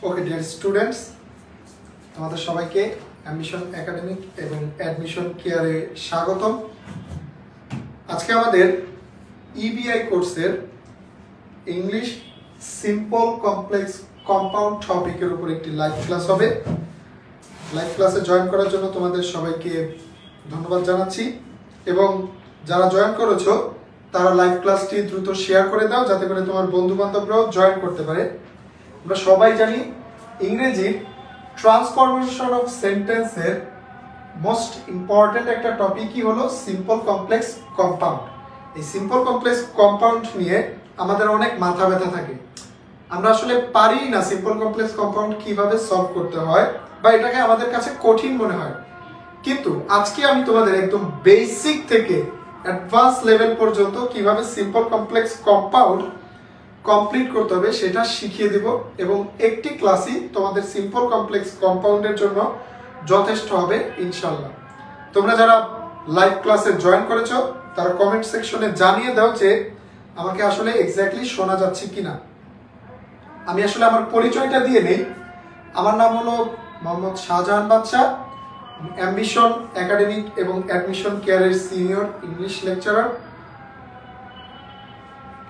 Okay dear students, তোমাদের সবাইকে ambition academic এবং অ্যাডমিশন কেয়ারে স্বাগতম। আজকে আমাদের ইবিআই কোর্সের ইংলিশ সিম্পল কমপ্লেক্স কম্পাউন্ড টপিকের উপর একটি লাইভ ক্লাস হবে। লাইভ ক্লাসে জয়েন করার জন্য তোমাদের সবাইকে ধন্যবাদ জানাচ্ছি এবং যারা জয়েন করেছো তারা লাইভ ক্লাসটি দ্রুত শেয়ার করে দাও যাতে করে তোমার বন্ধু বান্ধবরাও জয়েন করতে পারে। আমরা সবাই জানি ইংরেজির ট্রান্সফরমেশন অফ সেন্টেন্সের মোস্ট ইম্পর্টেন্ট একটা টপিকই হলো সিম্পল কমপ্লেক্স কম্পাউন্ড। এই সিম্পল কমপ্লেক্স কম্পাউন্ড নিয়ে আমাদের অনেক মাথা ব্যথা থাকে, আমরা আসলে পারি না সিম্পল কমপ্লেক্স কম্পাউন্ড কিভাবে সলভ করতে হয় বা এটাকে আমাদের কাছে কঠিন মনে হয়। কিন্তু আজকে আমি তোমাদের একদম বেসিক থেকে অ্যাডভান্স লেভেল পর্যন্ত কিভাবে সিম্পল কমপ্লেক্স কম্পাউন্ড কমপ্লিট করতে হবে সেটা শিখিয়ে দিব এবং একটি ক্লাসই তোমাদের সিম্পল কমপ্লেক্স কম্পাউন্ডের জন্য যথেষ্ট হবে ইনশাআল্লাহ। তোমরা যারা লাইভ ক্লাসে জয়েন করেছো তারা কমেন্ট সেকশনে জানিয়ে দাও যে আমাকে আসলে এক্স্যাক্টলি শোনা যাচ্ছে কিনা। আমি আসলে আমার পরিচয়টা দিয়ে নেই। আমার নাম হলো মোহাম্মদ শাহজাহান বাদশা, অ্যাম্বিশন একাডেমিক এবং অ্যাডমিশন কেয়ারের সিনিয়র ইংলিশ লেকচারার।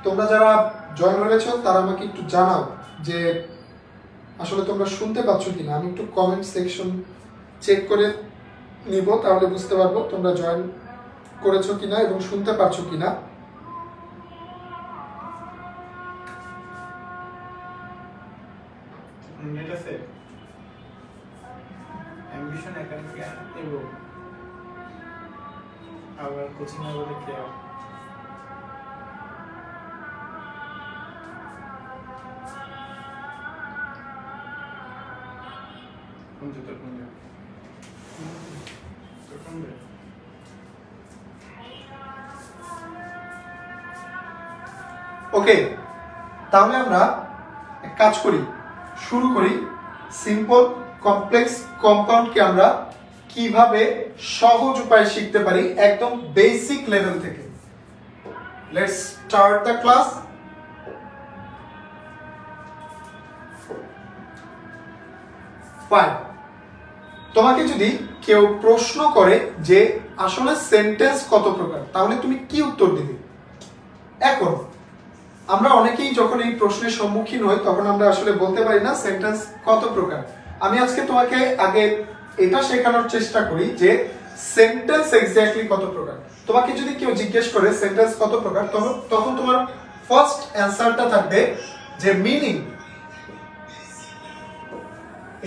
তোমরা যারা জয়েন হয়েছো তারা আমাকে একটু জানাও যে আসলে তোমরা শুনতে পাচ্ছ কিনা। আমি একটু কমেন্ট সেকশন চেক করে নিব, তাহলে বুঝতে পারবো তোমরা জয়েন করেছো কিনা এবং শুনতে পাচ্ছ কিনা। অ্যাম্বিশন একাডেমিক এবং আবার কোচিং হবে কেয়ার। ওকে, তাহলে আমরা এক কাজ করি, শুরু করি। সিম্পল কমপ্লেক্স কম্পাউন্ডকে আমরা কিভাবে সহজ উপায়ে শিখতে পারি একদম বেসিক লেভেল থেকে। Let's start the class. Fine, তোমাকে যদি কেউ প্রশ্ন করে যে আসলে সেন্টেন্স কত প্রকার, তাহলে তুমি কি উত্তর দিবে? এখন আমরা অনেকেই যখন এই প্রশ্নের সম্মুখীন হই তখন আমরা আসলে বলতে পারি না সেন্টেন্স কত প্রকার। আমি আজকে তোমাকে আগে এটা শেখানোর চেষ্টা করি যে সেন্টেন্স এক্স্যাক্টলি কত প্রকার। তোমাকে যদি কেউ জিজ্ঞেস করে সেন্টেন্স কত প্রকার, তখন তোমার ফার্স্ট অ্যান্সারটা থাকবে যে মিনিং।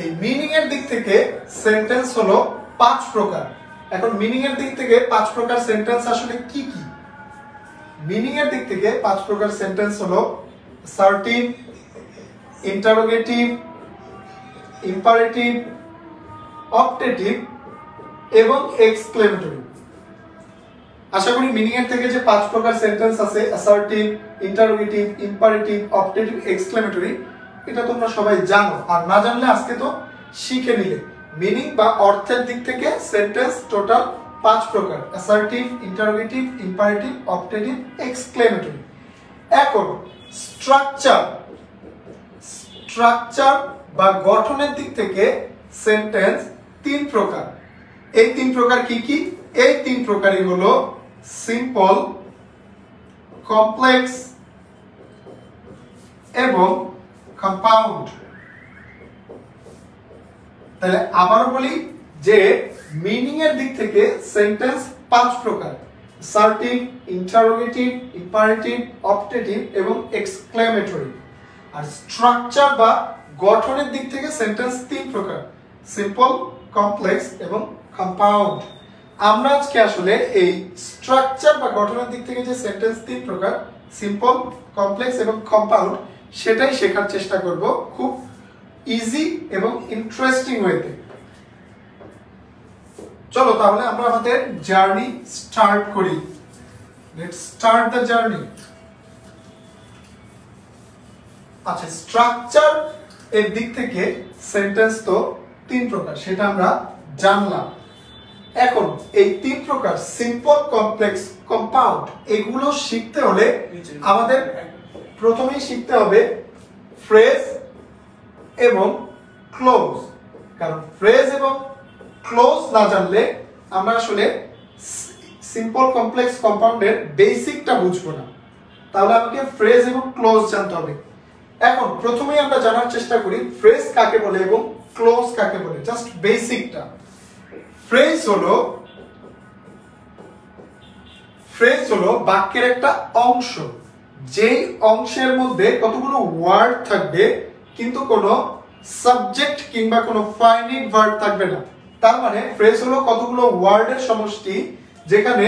এই মিনিং এর দিক থেকে সেন্টেন্স হলো 5 প্রকার। এখন মিনিং এর দিক থেকে 5 প্রকার সেন্টেন্স আসলে কি কি? মিনিং এর দিক থেকে 5 প্রকার সেন্টেন্স হলো অ্যাসার্টিভ, ইন্টারোগেটিভ, ইম্পারেটিভ, অপটেটিভ এবং এক্সক্লেমেটরি। আশা করি মিনিং এর থেকে যে 5 প্রকার সেন্টেন্স আছে assertive, interrogative, imperative, optative, exclamatory, এটা তোমরা সবাই জানো। আর না জানলে আজকে তো শিখে নিলে। মিনিং বা অর্থের দিক থেকে সেন্টেন্স টোটাল 5 প্রকার: assertive, interrogative, imperative, optative, exclamatory. এখন স্ট্রাকচার বা গঠনের দিক থেকে সেন্টেন্স 3 প্রকার। এই 3 প্রকার কি কি? এই 3 প্রকারই হলো সিম্পল, কমপ্লেক্স এবং কম্পাউন্ড। তাহলে আবারও বলি যে মিনিং এর দিক থেকে সেন্টেন্স 5 প্রকার: অ্যাসার্টিভ, ইন্টারোগেটিভ, ইম্পারেটিভ, অপটেটিভ এবং এক্সক্লেমেটরি। আর স্ট্রাকচার বা গঠনের দিক থেকে সেন্টেন্স 3 প্রকার: সিম্পল, কমপ্লেক্স এবং কম্পাউন্ড। আমরা আজকে আসলে এই স্ট্রাকচার বা গঠনের দিক থেকে যে সেন্টেন্স 3 প্রকার, সিম্পল, কমপ্লেক্স এবং কম্পাউন্ড, সেটাই শেখার চেষ্টা করব খুব ইজি এবং ইন্টারেস্টিং ওয়েতে। চলো তাহলে আমরা আমাদের জার্নি স্টার্ট করি। Let's start the journey. আচ্ছা, স্ট্রাকচার এর দিক থেকে সেন্টেন্স তো 3 প্রকার, সেটা আমরা জানলাম। এখন এই 3 প্রকার সিম্পল, কমপ্লেক্স, কম্পাউন্ড, এগুলো শিখতে হলে আমাদের প্রথমেই শিখতে হবে ফ্রেজ এবং ক্লোজ। কারণ ফ্রেজ এবং ক্লোজ না জানলে আমরা আসলে সিম্পল কমপ্লেক্স কম্পাউন্ডের বেসিকটা বুঝবো না। তাহলে আমাকে ফ্রেজ এবং ক্লোজ জানতে হবে। এখন প্রথমেই আমরা জানার চেষ্টা করি ফ্রেজ কাকে বলে এবং ক্লোজ কাকে বলে, জাস্ট বেসিকটা। ফ্রেজ হলো বাক্যের একটা অংশ, যেই অংশের মধ্যে কতগুলো ওয়ার্ড থাকবে কিন্তু কোনো সাবজেক্ট কিংবা কোনো ফাইনাইট ভার্ব থাকবে না। তার মানে ফ্রেজ হলো কতগুলো ওয়ার্ডের সমষ্টি যেখানে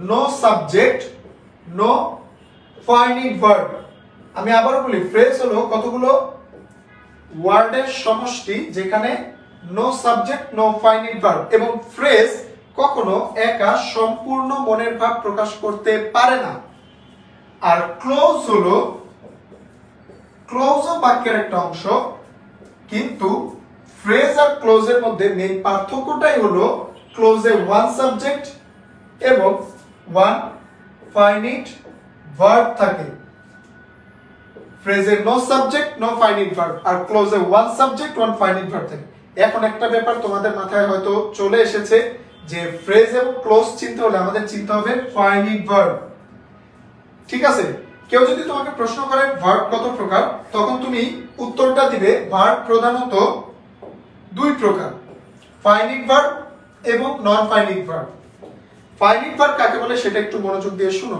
no subject no finite verb. আমি আবারও বলি, ফ্রেজ হলো কতগুলো ওয়ার্ডের সমষ্টি যেখানে no subject no finite verb. এবং ফ্রেজ কখনো একা সম্পূর্ণ মনের ভাব প্রকাশ করতে পারে না। আর ক্লোজও বাক্যের একটা অংশ, কিন্তু ফ্রেজ আর ক্লোজের মধ্যে মেইন পার্থক্যটাই হলো ক্লোজে ওয়ান সাবজেক্ট এবং ওয়ান ফাইনাইট ভার্ব থাকে। ফ্রেজে no subject no finite verb, আর ক্লোজে one subject one finite verb থাকে। এখন একটা ব্যাপার তোমাদের মাথায় হয়তো চলে এসেছে যে ফ্রেজ এবং ক্লোজ চিনতে হলে আমাদের চিনতে হবে ফাইনাইট ভার্ব। ঠিক আছে, কেউ যদি তোমাকে প্রশ্ন করে ভার্ব কত প্রকার, তখন তুমি উত্তরটা দিবে ভার্ব প্রধানত দুই প্রকার, ফাইনাইট ভার্ব এবং non finite verb. Finite verb কাকে বলে সেটা একটু মনোযোগ দিয়ে শুনো।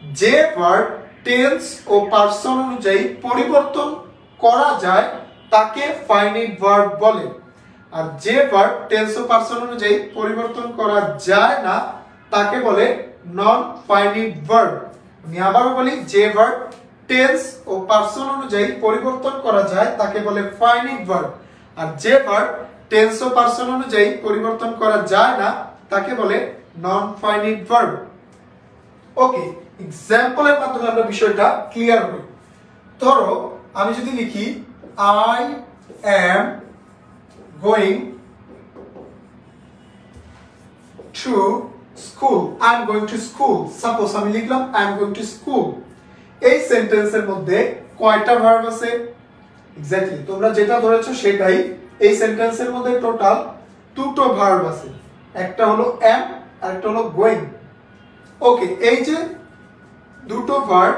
যে ভার্ব টেন্স ও পার্সন অনুযায়ী পরিবর্তন করা যায় তাকে ফাইনাইট ভার্ব বলে। আর যে ভার্ব টেন্স ও পার্সন অনুযায়ী পরিবর্তন করা যায় না তাকে বলে নন ফাইনাইট ভার্ব। আমি আবারও বলি, যে ভার্ব টেন্স ও পার্সন অনুযায়ী পরিবর্তন করা যায় তাকে বলে ফাইনাইট ভার্ব। আর যে ভার্ব টেন্স ও পার্সন অনুযায়ী পরিবর্তন করা যায় না তাকে বলে নন ফাইনাইট ভার্ব। ওকে, এক্সাম্পলের মাধ্যমে আমরা বিষয়টা ক্লিয়ার হই। ধরো আমি যদি লিখি I am going to school, I am going to school. Suppose আমি লিখলাম I am going to school. এই সেন্টেন্সের মধ্যে কয়টা ভার্ব আছে? এক্স্যাক্টলি তোমরা যেটা ধরেছো সেটাই। এই সেন্টেন্সের মধ্যে টোটাল দুটো ভার্ব আছে, একটা হলো অ্যাম আর একটা হলো গোয়িং। ওকে, এই যে দুটো ভার্ব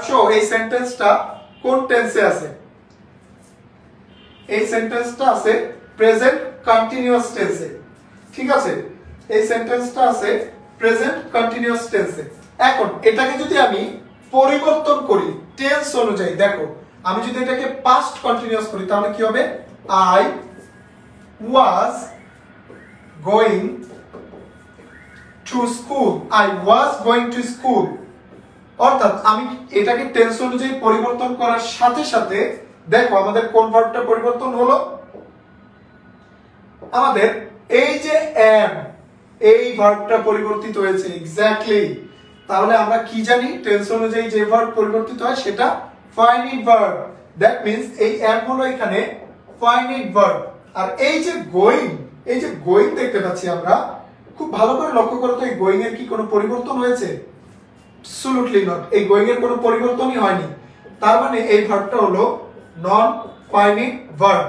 সহ এই সেন্টেন্সটা কোন টেন্সে আছে? এই সেন্টেন্সটা আছে প্রেজেন্ট কন্টিনিউয়াস টেন্সে। ঠিক আছে, এই সেন্টেন্সটা আছে প্রেজেন্ট কন্টিনিউয়াস টেন্সে। এখন এটাকে যদি আমি পরিবর্তন করি টেন্স অনুযায়ী, দেখো আমি যদি এটাকে পাস্ট কন্টিনিউয়াস করি তাহলে কি হবে? I was going to school, I was going to school. অর্থাৎ আমি এটাকে টেন্স অনুযায়ী পরিবর্তন করার সাথে সাথে দেখো আমাদের কোন ভার্বটা পরিবর্তন হলো? আমাদের এই যে অ্যাম, এই ভার্বটা পরিবর্তিত হয়েছে। এক্স্যাক্টলি, তাহলে আমরা কি জানি? টেন্স অনুযায়ী যে ভার্ব পরিবর্তিত হয় সেটা ফাইনাইট ভার্ব। দ্যাট মিন্স এই অ্যাম হলো এখানে ফাইনাইট ভার্ব। আর এই যে গোয়িং দেখতে পাচ্ছি আমরা, খুব ভালো করে লক্ষ্য করো তো এই গোয়িং এর কি কোনো পরিবর্তন হয়েছে? অ্যাবসলিউটলি নট, এই গোয়িং এর কোনো পরিবর্তনই হয়নি। তার মানে এই ভার্বটা হলো নন ফাইনাইট ভার্ব।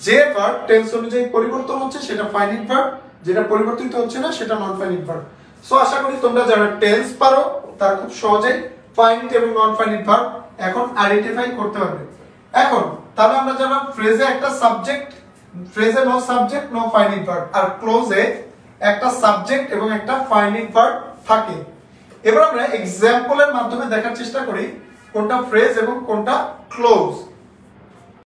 যে ভার্ব টেন্স অনুযায়ী পরিবর্তন হচ্ছে সেটা ফাইনাইট ভার্ব, যেটা পরিবর্তিত হচ্ছে না সেটা নন ফাইনাইট ভার্ব। সো আশা করি তোমরা যারা টেন্স পারো তারা খুব সহজেই ফাইনাইট এবং নন ফাইনাইট ভার্ব এখন আইডেন্টিফাই করতে পারবে। এখন তাহলে আমরা জানলাম ফ্রেজে একটা সাবজেক্ট, ফ্রেজে no subject no finite verb, আর ক্লোজে একটা সাবজেক্ট এবং একটা ফাইনাইট ভার্ব থাকে। এবার আমরা এক্সাম্পলের মাধ্যমে দেখার চেষ্টা করি কোনটা ফ্রেজ এবং কোনটা ক্লোজ।